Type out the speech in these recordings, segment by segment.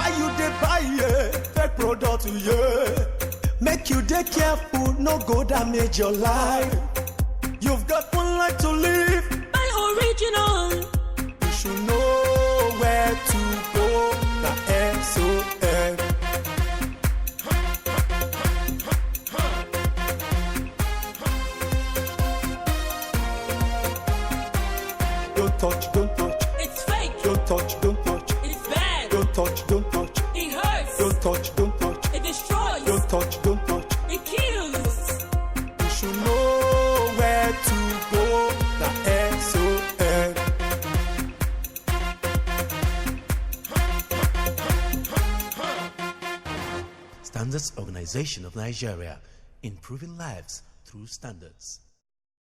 Why you dey buy fake product, yeah? Make you dey careful, no go damage your life. You've got one life to live. Buy original. You should know where to go. Na SON. Don't touch, don't touch. It's fake. Don't touch, don't touch. It's bad. Don't touch, don't touch. It hurts. Don't touch, don't touch. It destroys. Don't touch, don't touch. It kills. You should know where to go. Na SON. Standards Organization of Nigeria, improving lives through standards.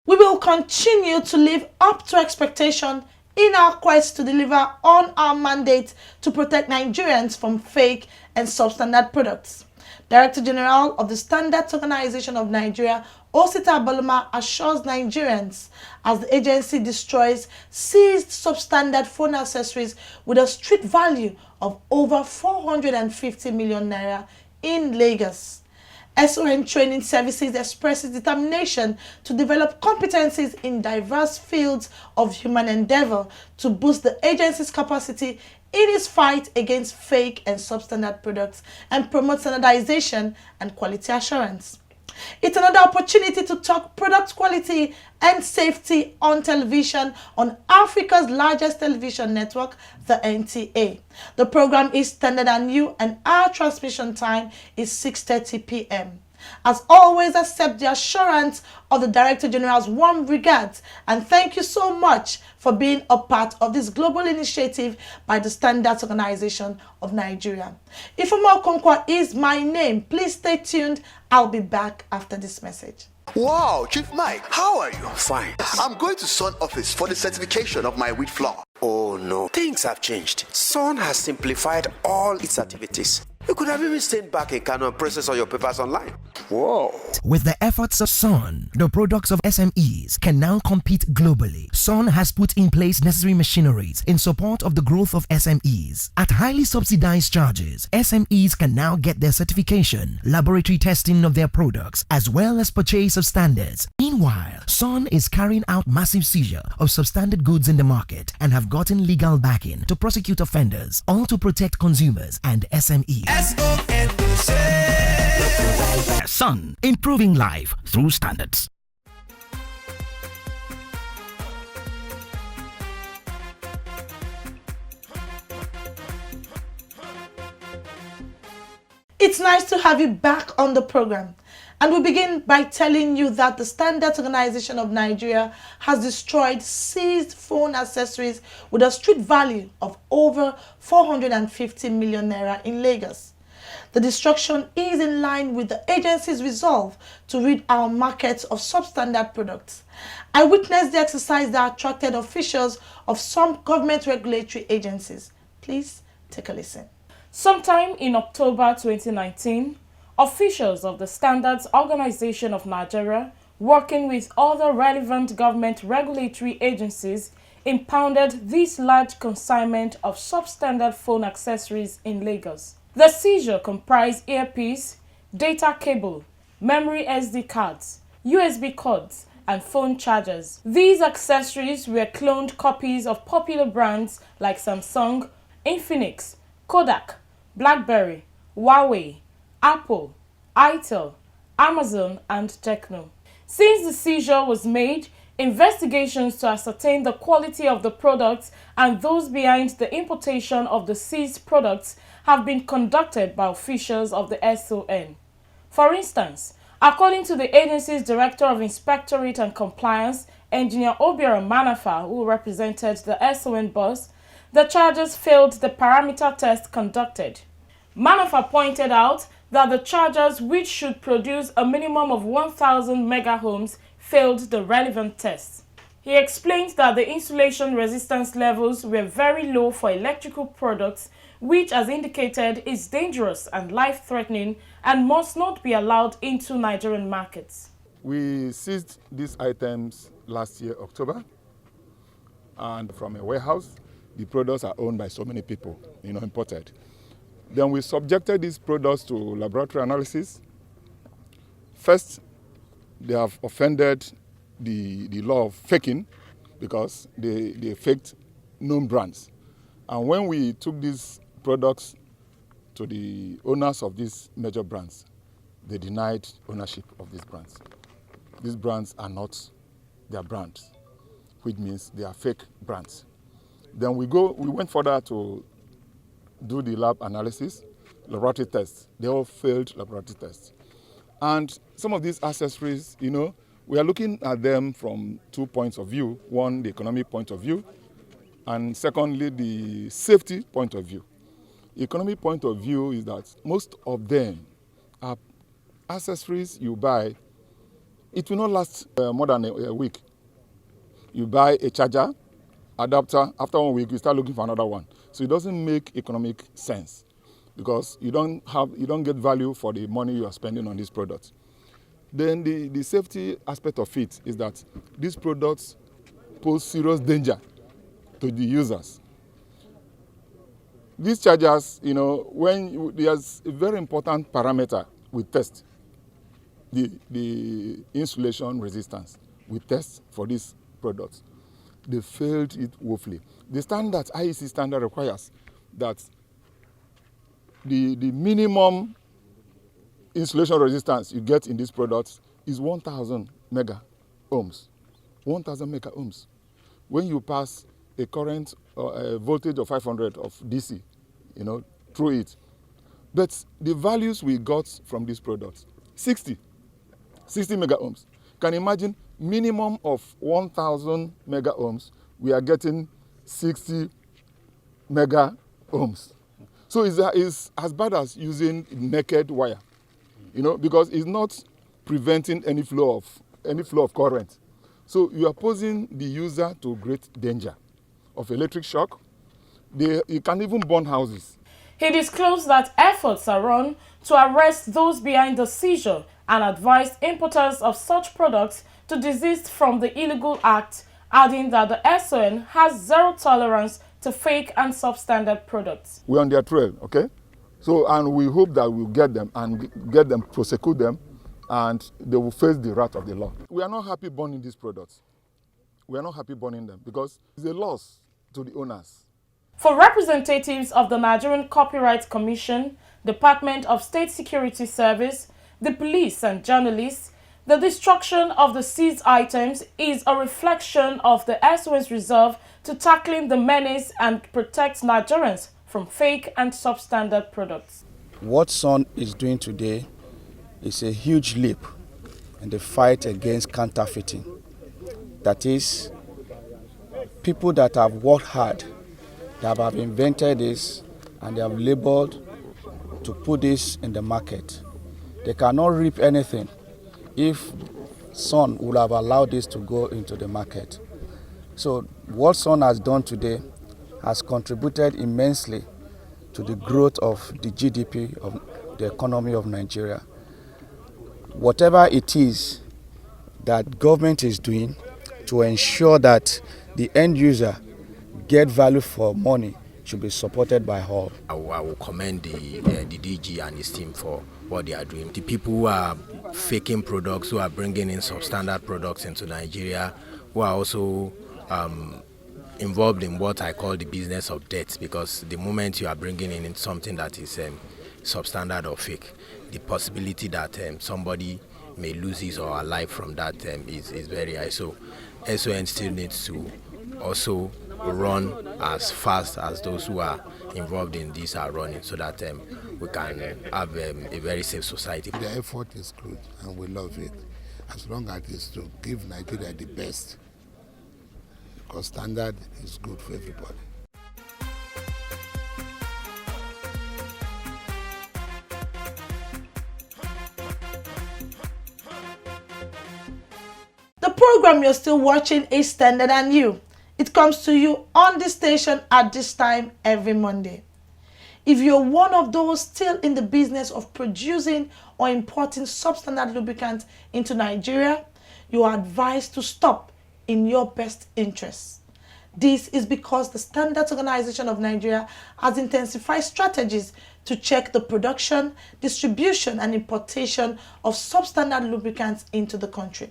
We will continue to live up to expectation in our quest to deliver on our mandate to protect Nigerians from fake and substandard products. Director General of the Standards Organization of Nigeria, Osita Baloma, assures Nigerians as the agency destroys seized substandard phone accessories with a street value of over 450 million naira in Lagos. SON Training Services expresses determination to develop competencies in diverse fields of human endeavor to boost the agency's capacity in its fight against fake and substandard products and promote standardization and quality assurance. It's another opportunity to talk product quality and safety on television on Africa's largest television network, the NTA. The program is standard and new, and our transmission time is 6:30 p.m. As always, accept the assurance of the Director General's warm regards and thank you so much for being a part of this global initiative by the Standards Organization of Nigeria. Ifeoma Okonkwo is my name. Please stay tuned. I'll be back after this message. Wow, Chief Mike, how are you? Fine. I'm going to Sun office for the certification of my wheat flour. Oh no, things have changed. Sun has simplified all its activities. You could have even stayed back in Kano and process all your papers online. Whoa. With the efforts of Sun, the products of SMEs can now compete globally. Sun has put in place necessary machineries in support of the growth of SMEs. At highly subsidized charges, SMEs can now get their certification, laboratory testing of their products, as well as purchase of standards. Meanwhile, Sun is carrying out massive seizure of substandard goods in the market and have gotten legal backing to prosecute offenders, all to protect consumers and SMEs. Sun, improving life through standards. It's nice to have you back on the program. And we begin by telling you that the Standards Organization of Nigeria has destroyed seized phone accessories with a street value of over 450 million naira in Lagos. The destruction is in line with the agency's resolve to rid our markets of substandard products. I witnessed the exercise that attracted officials of some government regulatory agencies. Please take a listen. Sometime in October 2019, officials of the Standards Organization of Nigeria, working with other relevant government regulatory agencies, impounded this large consignment of substandard phone accessories in Lagos. The seizure comprised earpiece, data cable, memory SD cards, USB cords, and phone chargers. These accessories were cloned copies of popular brands like Samsung, Infinix, Kodak, BlackBerry, Huawei, Apple, Itel, Amazon, and Tecno. Since the seizure was made, investigations to ascertain the quality of the products and those behind the importation of the seized products have been conducted by officials of the SON. For instance, according to the agency's Director of Inspectorate and Compliance, Engineer Obiora Manafa, who represented the SON boss, the chargers failed the parameter test conducted. Manafa pointed out that the chargers, which should produce a minimum of 1,000 megaohms, failed the relevant tests. He explained that the insulation resistance levels were very low for electrical products, which, as indicated, is dangerous and life-threatening and must not be allowed into Nigerian markets. We seized these items last year, October, and from a warehouse. The products are owned by so many people, imported. Then we subjected these products to laboratory analysis. First, they have offended the law of faking because they faked known brands. And when we took these products to the owners of these major brands, they denied ownership of these brands. These brands are not their brands, which means they are fake brands. Then we went further to do the lab analysis, laboratory tests. They all failed laboratory tests. And some of these accessories, we are looking at them from 2 points of view. One, the economic point of view, and secondly, the safety point of view. Economic point of view is that most of them are accessories you buy. It will not last more than a week. You buy a charger, adapter, after 1 week you start looking for another one. So it doesn't make economic sense because you don't get value for the money you are spending on these products. Then the safety aspect of it is that these products pose serious danger to the users. These chargers, there's a very important parameter we test, the insulation resistance. We test for these products. They failed it woefully. The standard, IEC standard, requires that the minimum insulation resistance you get in these products is 1,000 mega ohms. 1,000 mega ohms. When you pass a current or a voltage of 500 of DC, through it. But the values we got from these products, 60 mega ohms. Can you imagine minimum of 1,000 mega ohms, we are getting 60 mega ohms. So it's as bad as using naked wire, because it's not preventing any flow of current. So you are posing the user to great danger of electric shock. You can even burn houses. He disclosed that efforts are run to arrest those behind the seizure and advised importers of such products to desist from the illegal act, adding that the SON has zero tolerance to fake and substandard products. We're on their trail, okay? So, and we hope that we'll get them and prosecute them, and they will face the wrath of the law. We are not happy burning these products. We are not happy burning them because it's a loss to the owners. For representatives of the Nigerian Copyright Commission, Department of State Security Service, the police and journalists, the destruction of the seized items is a reflection of the SON's resolve to tackling the menace and protect Nigerians from fake and substandard products. What SON is doing today is a huge leap in the fight against counterfeiting. That is, people that have worked hard, that have invented this, and they have labored to put this in the market. They cannot reap anything if SON would have allowed this to go into the market. So what SON has done today has contributed immensely to the growth of the GDP of the economy of Nigeria. Whatever it is that government is doing to ensure that the end user get value for money should be supported by all. I will commend the DG and his team for what they are doing. The people who are faking products, who are bringing in substandard products into Nigeria, who are also involved in what I call the business of debt, because the moment you are bringing in something that is substandard or fake, the possibility that somebody may lose his or her life from that is very high. So SON still needs to also run as fast as those who are involved in this are running, so that we can have a very safe society. The effort is good and we love it, as long as it's to give Nigeria the best, because standard is good for everybody. The program you're still watching is Standard and You. It comes to you on this station at this time every Monday. If you're one of those still in the business of producing or importing substandard lubricants into Nigeria, you are advised to stop in your best interest. This is because the Standards Organization of Nigeria has intensified strategies to check the production, distribution, and importation of substandard lubricants into the country.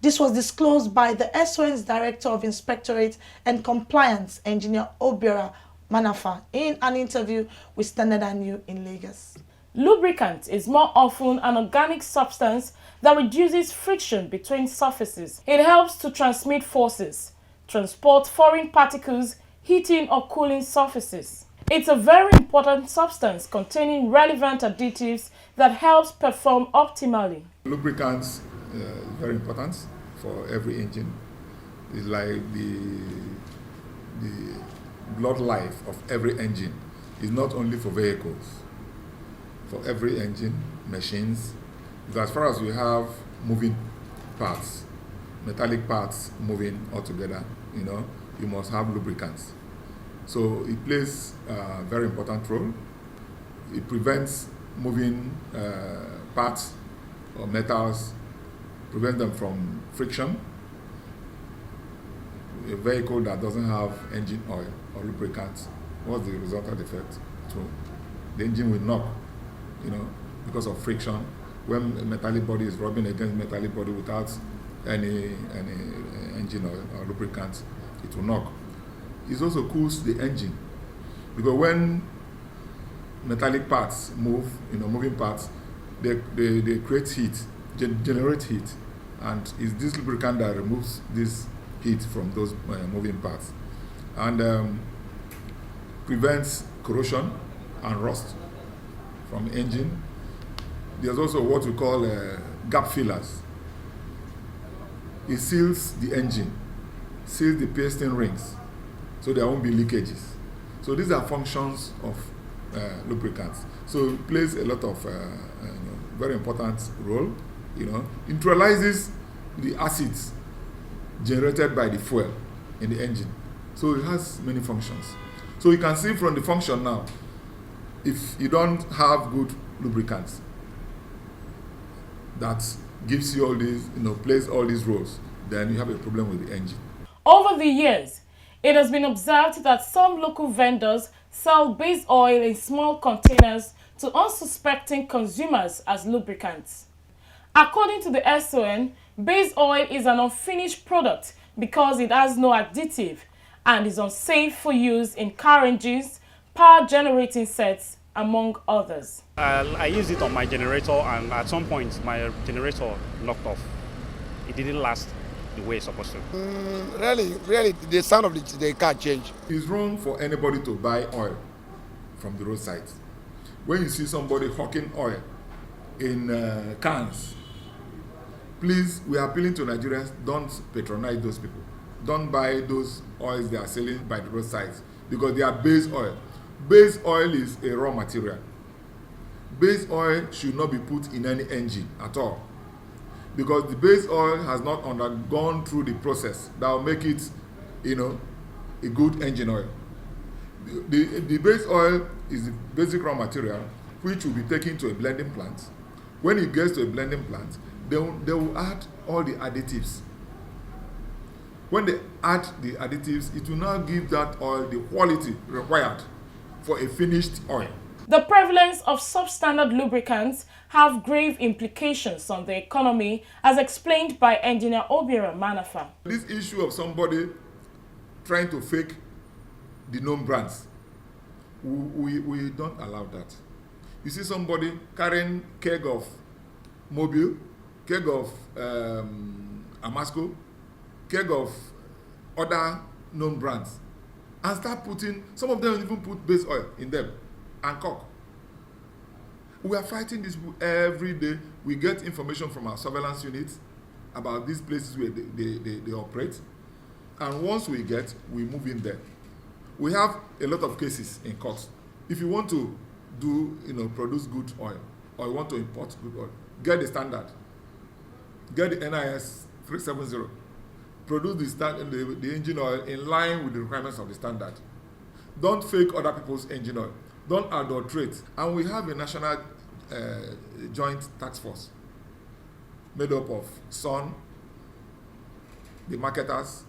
This was disclosed by the SON's Director of Inspectorate and Compliance, Engineer Obiora Manafa, in an interview with Standard & New in Lagos. Lubricant is more often an organic substance that reduces friction between surfaces. It helps to transmit forces, transport foreign particles, heating or cooling surfaces. It's a very important substance containing relevant additives that helps perform optimally. Lubricants very important for every engine. It's like the blood life of every engine. It's not only for vehicles, for every engine, machines. Because as far as we have moving parts, metallic parts moving all together, you must have lubricants. So it plays a very important role. It prevents moving parts or metals, prevent them from friction. A vehicle that doesn't have engine oil or lubricants, what's the resultant effect? So the engine will knock, because of friction. When a metallic body is rubbing against metallic body without any engine or lubricants, it will knock. It also cools the engine, because when metallic parts move, moving parts, they create heat, generate heat, and it's this lubricant that removes this heat from those moving parts and prevents corrosion and rust from the engine. There's also what we call gap fillers. It seals the engine, seals the piston rings, so there won't be leakages. So these are functions of lubricants. So it plays a lot of very important role. Neutralizes the acids generated by the fuel in the engine. So it has many functions. So you can see from the function now, if you don't have good lubricants that gives you all these, plays all these roles, then you have a problem with the engine. Over the years, it has been observed that some local vendors sell base oil in small containers to unsuspecting consumers as lubricants. According to the SON, base oil is an unfinished product because it has no additive and is unsafe for use in car engines, power generating sets, among others. I used it on my generator, and at some point my generator knocked off. It didn't last the way it's supposed to. Really, the sound of the car changed. It's wrong for anybody to buy oil from the roadside. When you see somebody hawking oil in cans, please, we are appealing to Nigerians, don't patronize those people. Don't buy those oils they are selling by the roadsides, because they are base oil. Base oil is a raw material. Base oil should not be put in any engine at all, because the base oil has not undergone through the process that will make it, a good engine oil. The base oil is the basic raw material which will be taken to a blending plant. When it gets to a blending plant, they will add all the additives. When they add the additives, it will now give that oil the quality required for a finished oil. The prevalence of substandard lubricants have grave implications on the economy, as explained by Engineer Obiora Manafa. This issue of somebody trying to fake the known brands, we don't allow that. You see somebody carrying keg of Mobil, keg of Amasco, keg of other known brands, and start putting, some of them even put base oil in them and coke. We are fighting this every day. We get information from our surveillance units about these places where they operate, and once we move in there. We have a lot of cases in court. If you want to produce good oil, or you want to import good oil, get the standard. Get the NIS 370. Produce the engine oil in line with the requirements of the standard. Don't fake other people's engine oil. Don't adulterate. And we have a national joint task force made up of SON, the marketers,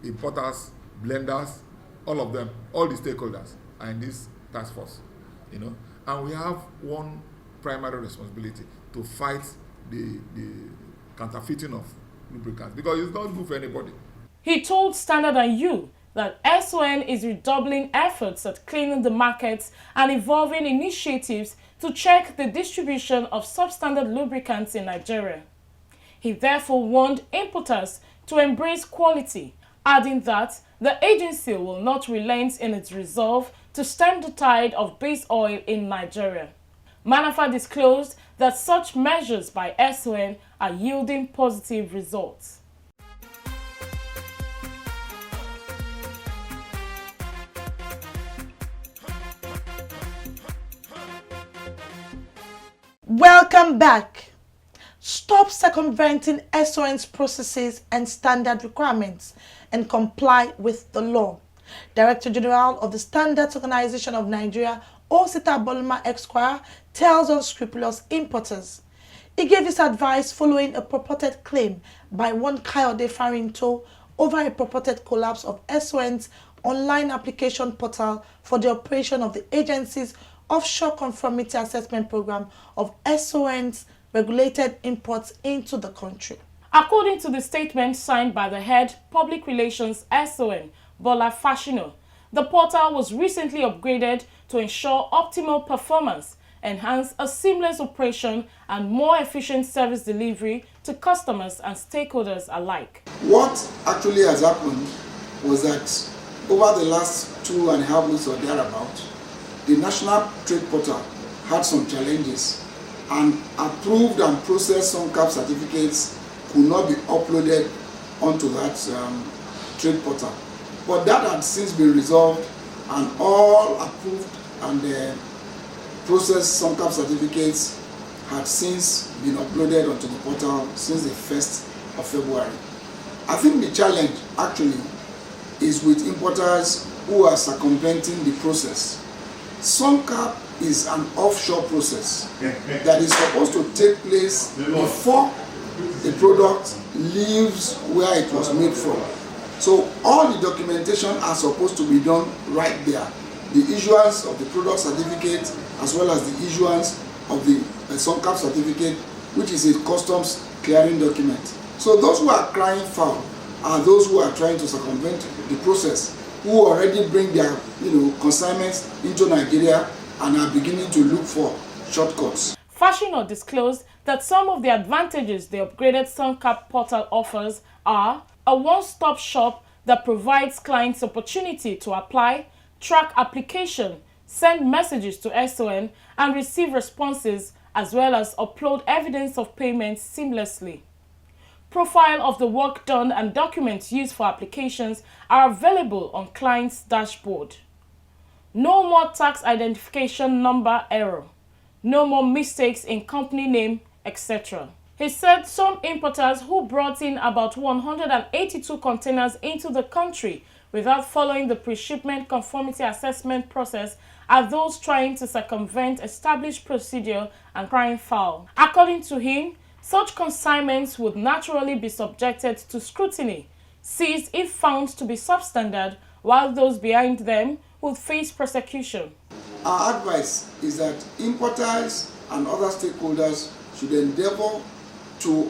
importers, blenders, all of them, all the stakeholders are in this task force, you know. And we have one primary responsibility to fight the counterfeiting of lubricants, because it's not good for anybody. He told Standard & You that SON is redoubling efforts at cleaning the markets and evolving initiatives to check the distribution of substandard lubricants in Nigeria. He therefore warned importers to embrace quality, adding that the agency will not relent in its resolve to stem the tide of base oil in Nigeria. Manafa disclosed that such measures by SON are yielding positive results. Welcome back. Stop circumventing SON's processes and standard requirements and comply with the law. Director General of the Standards Organization of Nigeria, Osita Bolma Esquire, tells unscrupulous importers. He gave his advice following a purported claim by one Kayode Farinto over a purported collapse of SON's online application portal for the operation of the agency's offshore conformity assessment program of SON's regulated imports into the country. According to the statement signed by the head Public Relations SON, Bola Fashino, the portal was recently upgraded to ensure optimal performance, enhance a seamless operation, and more efficient service delivery to customers and stakeholders alike. What actually has happened was that over the last 2.5 weeks or thereabout, the National Trade Portal had some challenges, and approved and processed SONCAP certificates could not be uploaded onto that trade portal. But that had since been resolved, and all approved and processed SONCAP certificates had since been uploaded onto the portal since the 1st of February. I think the challenge actually is with importers who are circumventing the process. SONCAP is an offshore process that is supposed to take place before the product leaves where it was made from. So all the documentation are supposed to be done right there. The issuance of the product certificate as well as the issuance of the SONCAP certificate, which is a customs clearing document. So those who are crying foul are those who are trying to circumvent the process, who already bring their consignments into Nigeria and are beginning to look for shortcuts. Fashino disclosed that some of the advantages the upgraded SONCAP portal offers are a one-stop shop that provides clients opportunity to apply, track application, send messages to SON, and receive responses, as well as upload evidence of payments seamlessly. Profile of the work done and documents used for applications are available on client's dashboard. No more tax identification number error. No more mistakes in company name, etc. He said some importers who brought in about 182 containers into the country without following the pre-shipment conformity assessment process are those trying to circumvent established procedure and crying foul. According to him, such consignments would naturally be subjected to scrutiny, seized if found to be substandard, while those behind them would face prosecution. Our advice is that importers and other stakeholders should endeavor to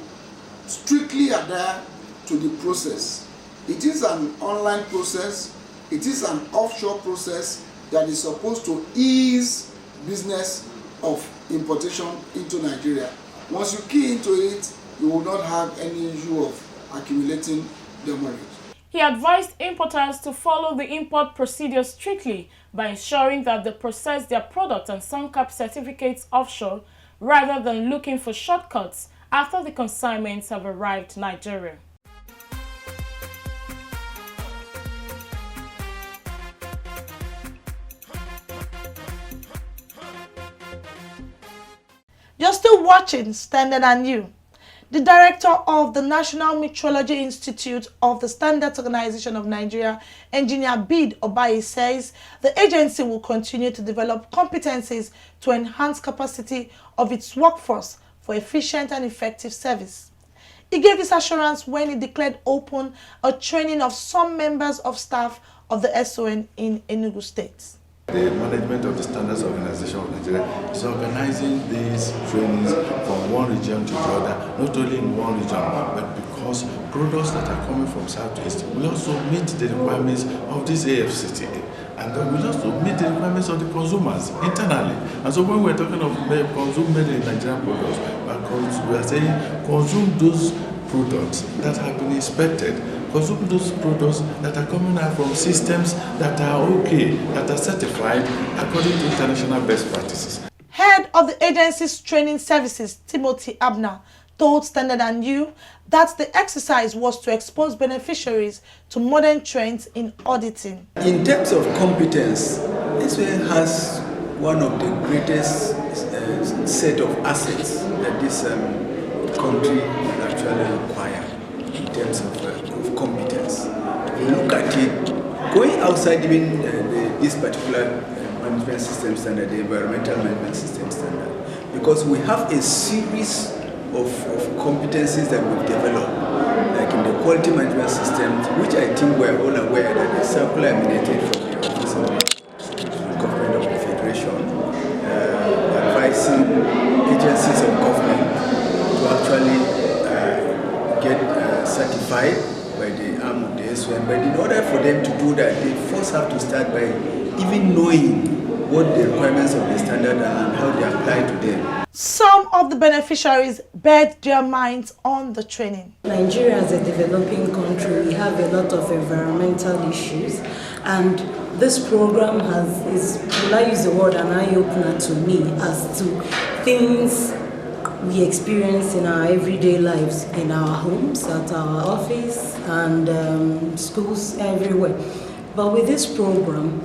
strictly adhere to the process. It is an online process, it is an offshore process that is supposed to ease business of importation into Nigeria. Once you key into it, you will not have any issue of accumulating demurrage. He advised importers to follow the import procedure strictly by ensuring that they process their product and SONCAP certificates offshore rather than looking for shortcuts after the consignments have arrived in Nigeria. You're still watching Standard & You. The director of the National Metrology Institute of the Standards Organization of Nigeria, Engineer Bid Obayi, says the agency will continue to develop competencies to enhance capacity of its workforce for efficient and effective service. He gave this assurance when he declared open a training of some members of staff of the SON in Enugu State. The management of the Standards Organization of Nigeria is organizing these trainings from one region to the other, not only in one region, but because products that are coming from Southeast will also meet the requirements of this AFCTA. And then we also meet the requirements of the consumers internally. And so when we're talking of consume made in Nigerian products, we are saying consume those products that have been inspected, consume those products that are coming out from systems that are okay, that are certified according to international best practices. Head of the agency's training services, Timothy Abner, told Standard and You that the exercise was to expose beneficiaries to modern trends in auditing. In terms of competence, SON has one of the greatest set of assets that this country will actually require in terms of competence. If you look at it, going outside even this particular management system standard, the environmental management system standard, because we have a series of competencies that we've developed, like in the quality management system, which I think we're all aware that the circular emanated from the Office of the Government of the Federation, advising agencies of government to actually get certified by the arm of the SON. But in order for them to do that, they first have to start by even knowing what the requirements of the standard are and how they apply to them. Some of the beneficiaries bet their minds on the training. Nigeria is a developing country. We have a lot of environmental issues, and this program is, will I use the word, an eye-opener to me as to things we experience in our everyday lives, in our homes, at our office, and schools, everywhere. But with this program,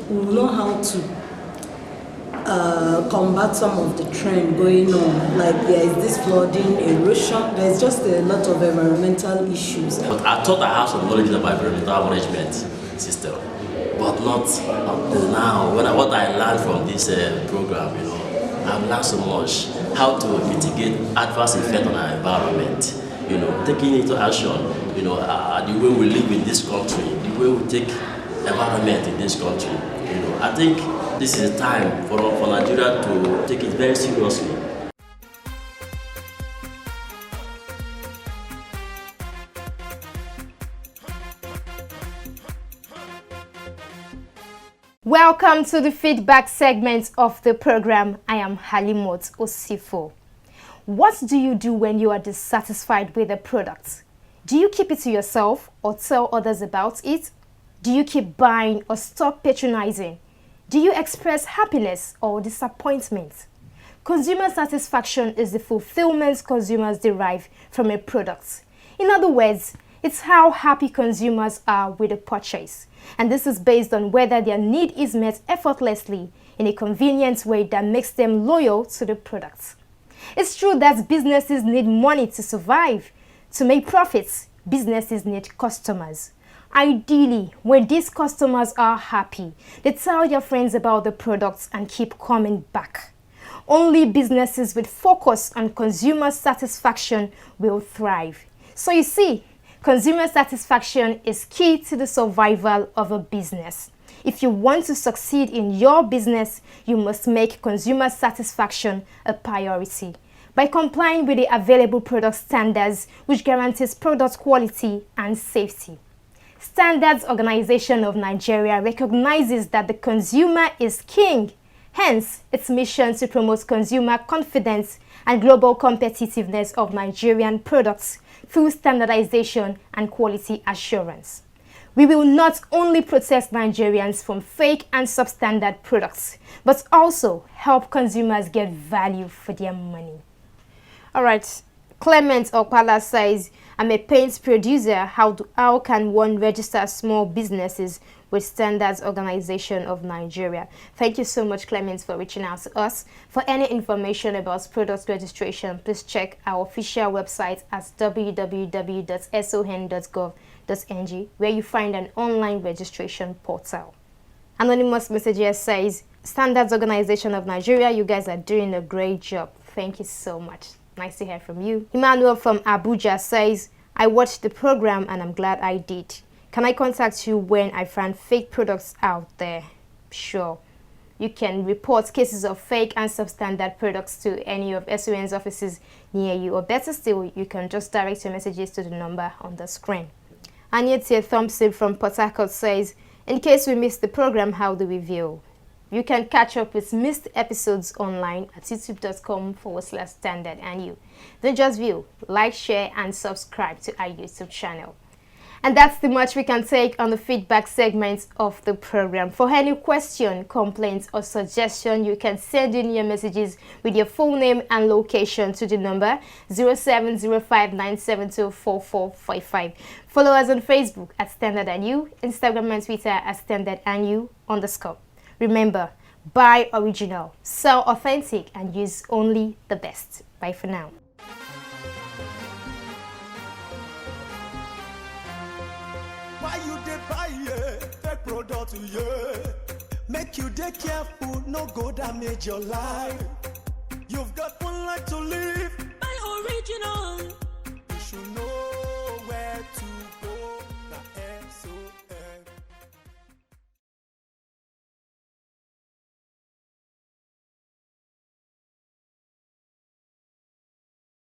we will know how to combat some of the trend going on, like there is this flooding, erosion, there's just a lot of environmental issues. But I thought I have some knowledge about environmental management system, but not up till now. What I learned from this program, I've learned so much how to mitigate adverse effect on our environment. Taking into action, the way we live in this country, the way we take environment in this country. I think this is a time for Nigeria to take it very seriously. Welcome to the feedback segment of the program. I am Halimot Osifo. What do you do when you are dissatisfied with a product? Do you keep it to yourself or tell others about it? Do you keep buying or stop patronizing? Do you express happiness or disappointment? Consumer satisfaction is the fulfillment consumers derive from a product. In other words, it's how happy consumers are with a purchase. And this is based on whether their need is met effortlessly in a convenient way that makes them loyal to the product. It's true that businesses need money to survive. To make profits, businesses need customers. Ideally, when these customers are happy, they tell their friends about the products and keep coming back. Only businesses with focus on consumer satisfaction will thrive. So you see, consumer satisfaction is key to the survival of a business. If you want to succeed in your business, you must make consumer satisfaction a priority by complying with the available product standards, which guarantees product quality and safety. Standards Organization of Nigeria recognizes that the consumer is king. Hence, its mission to promote consumer confidence and global competitiveness of Nigerian products through standardization and quality assurance. We will not only protect Nigerians from fake and substandard products, but also help consumers get value for their money. All right, Clement Okpala says, I'm a paint producer. How can one register small businesses with Standards Organization of Nigeria? Thank you so much, Clement, for reaching out to us. For any information about product registration, please check our official website at www.son.gov.ng, where you find an online registration portal. Anonymous Messenger says, Standards Organization of Nigeria, you guys are doing a great job. Thank you so much. Nice to hear from you. Emmanuel from Abuja says, I watched the program and I'm glad I did. Can I contact you when I find fake products out there? Sure. You can report cases of fake and substandard products to any of SON's offices near you, or better still, you can just direct your messages to the number on the screen. Anyete Thompson from Port Harcourt says, in case we missed the program, how do we view? You can catch up with missed episodes online at youtube.com/standardandyou. Don't just view, like, share, and subscribe to our YouTube channel. And that's the much we can take on the feedback segment of the program. For any question, complaints, or suggestion, you can send in your messages with your full name and location to the number 0705-972-4455. Follow us on Facebook at Standard and You, Instagram and Twitter at Standard and You _. Remember, buy original, sell authentic, and use only the best. Bye for now. Why you dey buy fake product Make you dey careful, no go damage your life. You've got one life to live.